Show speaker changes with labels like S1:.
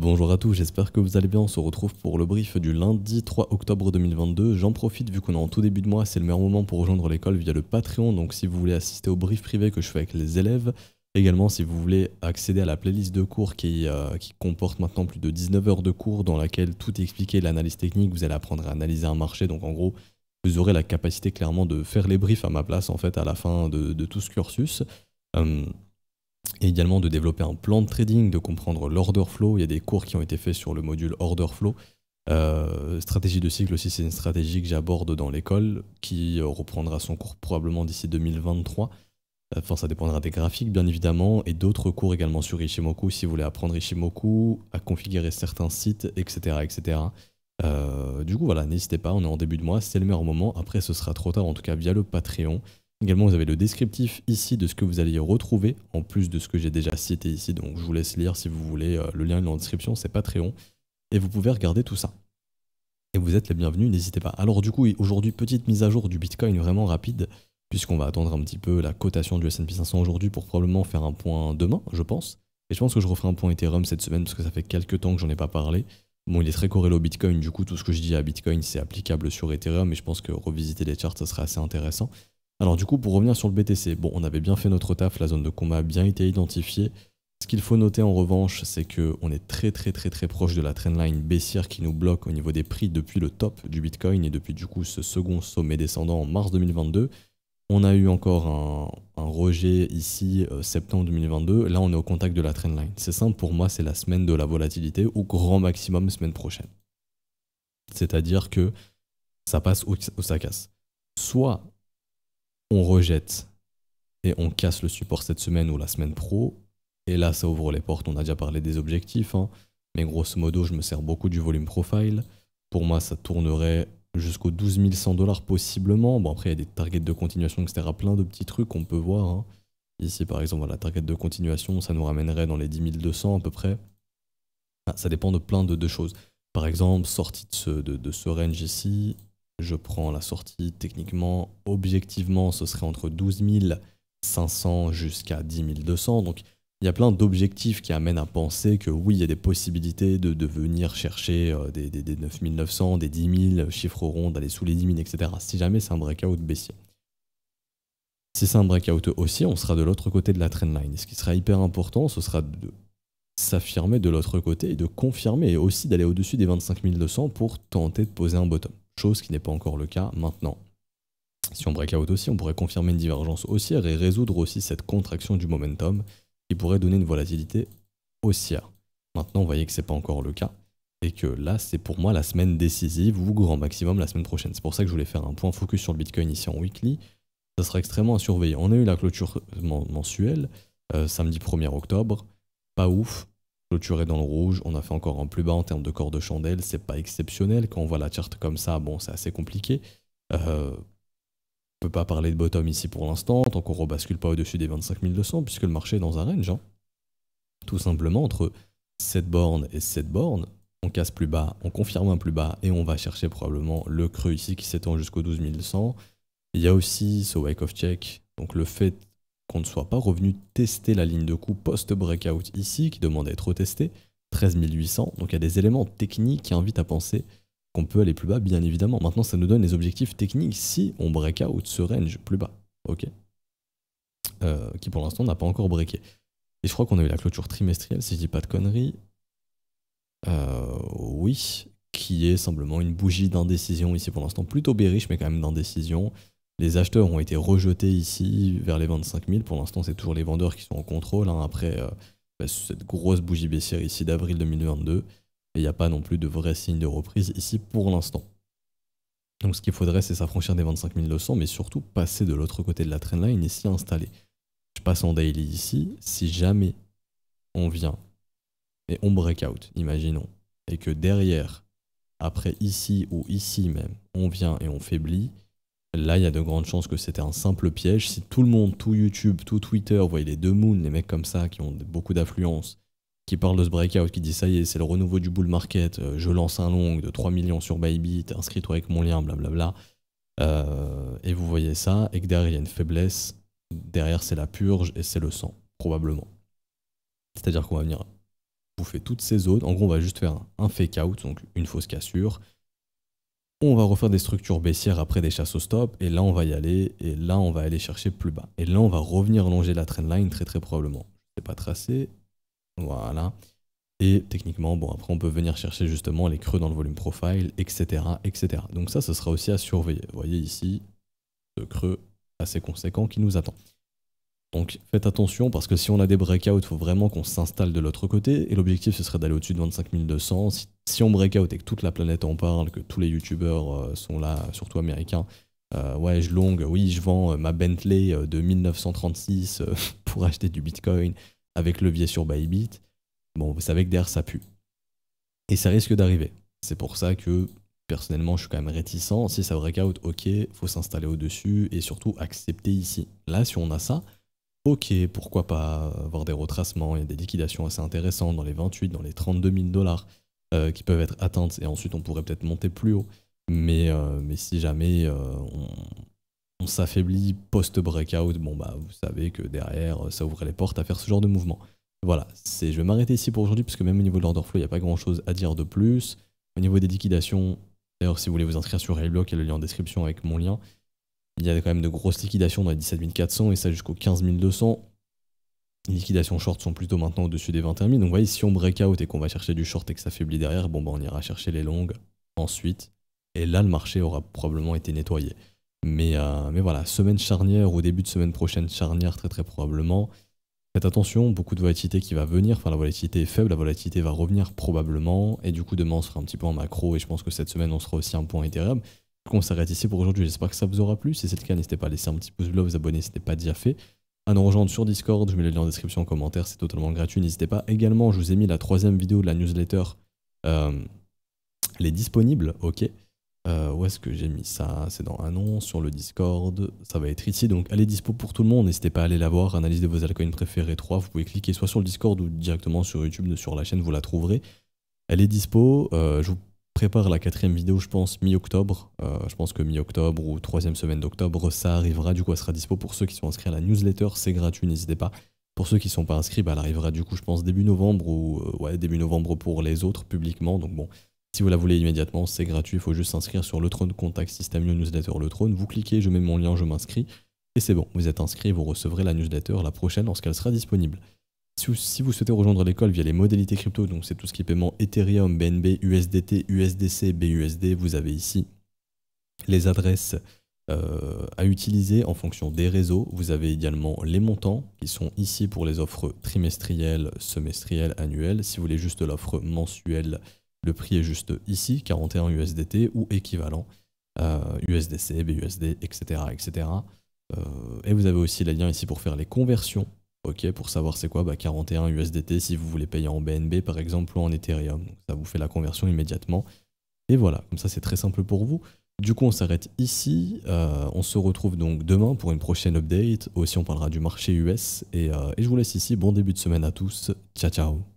S1: Bonjour à tous, j'espère que vous allez bien. On se retrouve pour le brief du lundi 3 octobre 2022. J'en profite vu qu'on est en tout début de mois, c'est le meilleur moment pour rejoindre l'école via le Patreon. Donc si vous voulez assister au brief privé que je fais avec les élèves, également si vous voulez accéder à la playlist de cours qui comporte maintenant plus de 19 heures de cours dans laquelle tout est expliqué, l'analyse technique, vous allez apprendre à analyser un marché. Donc en gros, vous aurez la capacité clairement de faire les briefs à ma place en fait à la fin de tout ce cursus. Et également de développer un plan de trading, de comprendre l'order flow. Il y a des cours qui ont été faits sur le module order flow. Stratégie de cycle aussi, c'est une stratégie que j'aborde dans l'école qui reprendra son cours probablement d'ici 2023. Enfin, ça dépendra des graphiques bien évidemment, et d'autres cours également sur Ishimoku si vous voulez apprendre Ishimoku, à configurer certains sites, etc. etc. Du coup voilà, n'hésitez pas, on est en début de mois, c'est le meilleur moment. Après ce sera trop tard, en tout cas via le Patreon. Également, vous avez le descriptif ici de ce que vous allez y retrouver, en plus de ce que j'ai déjà cité ici, donc je vous laisse lire si vous voulez, le lien est en description, c'est Patreon, et vous pouvez regarder tout ça. Et vous êtes les bienvenus, n'hésitez pas. Alors du coup, aujourd'hui, petite mise à jour du Bitcoin vraiment rapide, puisqu'on va attendre un petit peu la cotation du S&P 500 aujourd'hui pour probablement faire un point demain, je pense. Et je pense que je referai un point Ethereum cette semaine, parce que ça fait quelques temps que j'en ai pas parlé. Bon, il est très corrélé au Bitcoin, du coup, tout ce que je dis à Bitcoin, c'est applicable sur Ethereum, et je pense que revisiter les charts, ça serait assez intéressant. Alors du coup, pour revenir sur le BTC, bon, on avait bien fait notre taf, la zone de combat a bien été identifiée. Ce qu'il faut noter en revanche, c'est qu'on est très proche de la trendline baissière qui nous bloque au niveau des prix depuis le top du Bitcoin et depuis du coup ce second sommet descendant en mars 2022. On a eu encore un rejet ici septembre 2022, là on est au contact de la trendline. C'est simple, pour moi c'est la semaine de la volatilité ou grand maximum semaine prochaine. C'est-à-dire que ça passe ou ça casse. Soit on rejette et on casse le support cette semaine ou la semaine pro, et là ça ouvre les portes, on a déjà parlé des objectifs, hein, mais grosso modo je me sers beaucoup du volume profile. Pour moi ça tournerait jusqu'aux 12 100 $ possiblement. Bon après il y a des targets de continuation, etc. Plein de petits trucs qu'on peut voir. Hein. Ici par exemple, la target de continuation, ça nous ramènerait dans les 10 200 à peu près. Ah, ça dépend de plein de choses. Par exemple, sortie de ce range ici, je prends la sortie techniquement, objectivement, ce serait entre 12 500 jusqu'à 10 200. Donc il y a plein d'objectifs qui amènent à penser que oui, il y a des possibilités de venir chercher des 9 900, des 10 000, chiffres ronds, d'aller sous les 10 000, etc. Si jamais c'est un breakout baissier. Si c'est un breakout haussier, on sera de l'autre côté de la trendline. Et ce qui sera hyper important, ce sera de s'affirmer de l'autre côté et de confirmer et aussi d'aller au-dessus des 25 200 pour tenter de poser un bottom. Chose qui n'est pas encore le cas maintenant. Si on breakout aussi, on pourrait confirmer une divergence haussière et résoudre aussi cette contraction du momentum qui pourrait donner une volatilité haussière. Maintenant, vous voyez que ce n'est pas encore le cas et que là, c'est pour moi la semaine décisive ou grand maximum la semaine prochaine. C'est pour ça que je voulais faire un point focus sur le Bitcoin ici en weekly. Ça sera extrêmement à surveiller. On a eu la clôture mensuelle, samedi 1er octobre. Pas ouf, clôturé dans le rouge, on a fait encore un plus bas en termes de corps de chandelle, c'est pas exceptionnel, quand on voit la charte comme ça, bon c'est assez compliqué. On peut pas parler de bottom ici pour l'instant, tant qu'on rebascule pas au-dessus des 25 200, puisque le marché est dans un range. Hein. Tout simplement, entre cette borne et cette borne, on casse plus bas, on confirme un plus bas, et on va chercher probablement le creux ici qui s'étend jusqu'au 12 100. Il y a aussi ce wake of check, donc le fait qu'on ne soit pas revenu tester la ligne de coup post-breakout ici, qui demande à être retesté, 13 800. Donc il y a des éléments techniques qui invitent à penser qu'on peut aller plus bas, bien évidemment. Maintenant, ça nous donne les objectifs techniques si on breakout ce range plus bas, ok, qui pour l'instant n'a pas encore breaké. Et je crois qu'on a eu la clôture trimestrielle, si je dis pas de conneries. Oui, qui est simplement une bougie d'indécision ici pour l'instant, plutôt bearish, mais quand même d'indécision. Les acheteurs ont été rejetés ici vers les 25 000. Pour l'instant, c'est toujours les vendeurs qui sont en contrôle. Hein, après cette grosse bougie baissière ici d'avril 2022. Et il n'y a pas non plus de vrai signe de reprise ici pour l'instant. Donc ce qu'il faudrait, c'est s'affranchir des 25 200, mais surtout passer de l'autre côté de la trendline et s'y installer. Je passe en daily ici. Si jamais on vient et on breakout, imaginons, et que derrière, après ici ou ici même, on vient et on faiblit, là, il y a de grandes chances que c'était un simple piège. Si tout le monde, tout YouTube, tout Twitter, vous voyez les deux moons, les mecs comme ça qui ont beaucoup d'affluence, qui parlent de ce breakout, qui disent ça y est, c'est le renouveau du bull market, je lance un long de 3 millions sur Bybit, inscris-toi avec mon lien, blablabla. Et vous voyez ça, et que derrière il y a une faiblesse, derrière c'est la purge et c'est le sang, probablement. C'est-à-dire qu'on va venir bouffer toutes ces zones. En gros, on va juste faire un fake out, donc une fausse cassure. On va refaire des structures baissières après des chasses au stop, et là on va y aller, et là on va aller chercher plus bas. Et là on va revenir longer la trendline très probablement. Je ne sais pas tracer, voilà. Et techniquement, bon après on peut venir chercher justement les creux dans le volume profile, etc. etc. Donc ça, ce sera aussi à surveiller. Vous voyez ici, ce creux assez conséquent qui nous attend. Donc faites attention parce que si on a des breakouts, il faut vraiment qu'on s'installe de l'autre côté. Et l'objectif, ce serait d'aller au-dessus de 25 200. Si on breakout et que toute la planète en parle, que tous les youtubeurs sont là, surtout américains, ouais, je long, oui, je vends ma Bentley de 1936 pour acheter du Bitcoin avec levier sur Bybit. Bon, vous savez que derrière, ça pue. Et ça risque d'arriver. C'est pour ça que, personnellement, je suis quand même réticent. Si ça breakout, ok, faut s'installer au-dessus et surtout accepter ici. Là, si on a ça, ok, pourquoi pas avoir des retracements, il y a des liquidations assez intéressantes dans les 28, dans les 32 000 dollars qui peuvent être atteintes et ensuite on pourrait peut-être monter plus haut. Mais si jamais on s'affaiblit post-breakout, bon bah vous savez que derrière ça ouvre les portes à faire ce genre de mouvement. Voilà, je vais m'arrêter ici pour aujourd'hui parce que même au niveau de l'order flow, il n'y a pas grand chose à dire de plus. Au niveau des liquidations, d'ailleurs si vous voulez vous inscrire sur Railblock, il y a le lien en description avec mon lien. Il y a quand même de grosses liquidations dans les 17 400 et ça jusqu'aux 15 200. Les liquidations short sont plutôt maintenant au-dessus des 21 000. Donc vous voyez, si on breakout et qu'on va chercher du short et que ça faiblit derrière, bon bah on ira chercher les longues ensuite. Et là, le marché aura probablement été nettoyé. Mais voilà, semaine charnière ou début de semaine prochaine charnière très probablement. Faites attention, beaucoup de volatilité qui va venir. Enfin, la volatilité est faible, la volatilité va revenir probablement. Et du coup, demain, on sera un petit peu en macro et je pense que cette semaine, on sera aussi un point Ethereum. On s'arrête ici pour aujourd'hui, j'espère que ça vous aura plu. Si c'est le cas, n'hésitez pas à laisser un petit pouce bleu, vous abonner si ce n'est pas déjà fait. À nous rejoindre sur Discord, je mets le lien en description en commentaire, c'est totalement gratuit, n'hésitez pas. Également, je vous ai mis la 3e vidéo de la newsletter, elle est disponible, ok. Où est-ce que j'ai mis ça? C'est dans Annonce, sur le Discord, ça va être ici, donc elle est dispo pour tout le monde, n'hésitez pas à aller la voir, analyse de vos altcoins préférés 3, vous pouvez cliquer soit sur le Discord ou directement sur YouTube, sur la chaîne, vous la trouverez. Elle est dispo, je vous prépare la 4e vidéo, je pense, mi-octobre. Je pense que mi-octobre ou 3e semaine d'octobre, ça arrivera. Du coup, elle sera dispo pour ceux qui sont inscrits à la newsletter. C'est gratuit, n'hésitez pas. Pour ceux qui ne sont pas inscrits, bah, elle arrivera du coup, je pense, début novembre ou ouais, début novembre pour les autres publiquement. Donc bon, si vous la voulez immédiatement, c'est gratuit. Il faut juste s'inscrire sur le Trône Contact System Newsletter Le Trône. Vous cliquez, je mets mon lien, je m'inscris. Et c'est bon, vous êtes inscrit, vous recevrez la newsletter la prochaine lorsqu'elle sera disponible. Si vous souhaitez rejoindre l'école via les modalités crypto, donc c'est tout ce qui est paiement Ethereum, BNB, USDT, USDC, BUSD, vous avez ici les adresses à utiliser en fonction des réseaux. Vous avez également les montants qui sont ici pour les offres trimestrielles, semestrielles, annuelles. Si vous voulez juste l'offre mensuelle, le prix est juste ici, 41 USDT ou équivalent, USDC, BUSD, etc. etc. Et vous avez aussi les liens ici pour faire les conversions. Ok, pour savoir c'est quoi, bah 41 USDT si vous voulez payer en BNB par exemple ou en Ethereum. Donc ça vous fait la conversion immédiatement. Et voilà, comme ça c'est très simple pour vous. Du coup on s'arrête ici. On se retrouve donc demain pour une prochaine update. Aussi on parlera du marché US. Et je vous laisse ici. Bon début de semaine à tous. Ciao ciao.